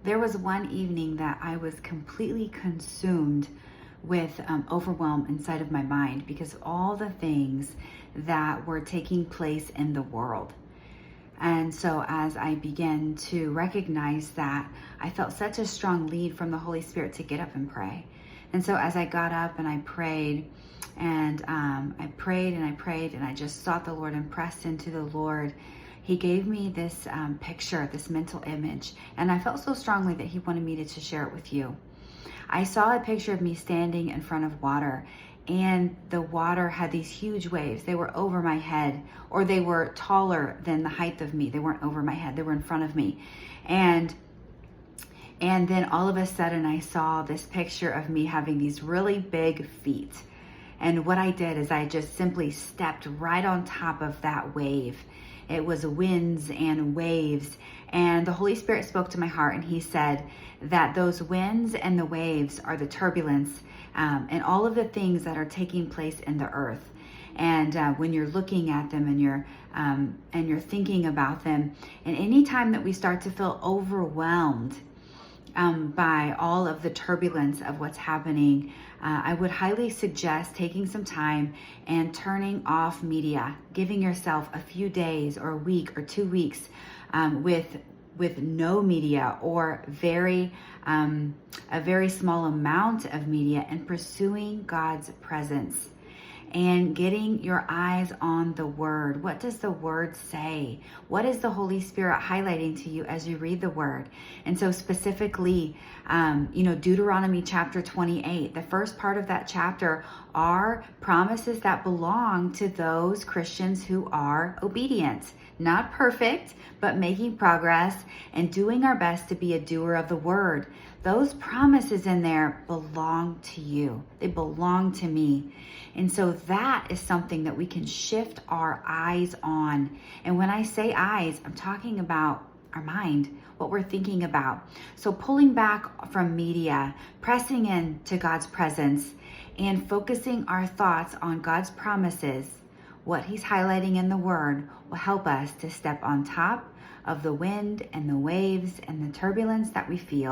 There was one evening that I was completely consumed with overwhelm inside of my mind because of all the things that were taking place in the world. And so as I began to recognize that, I felt such a strong lead from the Holy Spirit to get up and pray. And so as I got up and I prayed, and I prayed and I prayed and I just sought the Lord and pressed into the Lord, He gave me this picture, this mental image, and I felt so strongly that He wanted me to share it with you. I saw a picture of me standing in front of water, and the water had these huge waves. They were over my head, or they were taller than the height of me. They weren't over my head, they were in front of me. And then all of a sudden I saw this picture of me having these really big feet. And what I did is I just simply stepped right on top of that wave. It was winds and waves. And the Holy Spirit spoke to my heart, and He said that those winds and the waves are the turbulence and all of the things that are taking place in the earth. And when you're looking at them and you're thinking about them, and anytime that we start to feel overwhelmed by all of the turbulence of what's happening, I would highly suggest taking some time and turning off media, giving yourself a few days or a week or 2 weeks with no media, or a very small amount of media, and pursuing God's presence and getting your eyes on the Word. What does the Word say? What is the Holy Spirit highlighting to you as you read the Word? And so specifically, Deuteronomy chapter 28, the first part of that chapter are promises that belong to those Christians who are obedient. Not perfect, but making progress and doing our best to be a doer of the Word. Those promises in there belong to you. They belong to me. And so that is something that we can shift our eyes on. And when I say eyes, I'm talking about our mind, what we're thinking about. So pulling back from media, pressing into God's presence, and focusing our thoughts on God's promises, what He's highlighting in the Word, will help us to step on top of the wind and the waves and the turbulence that we feel.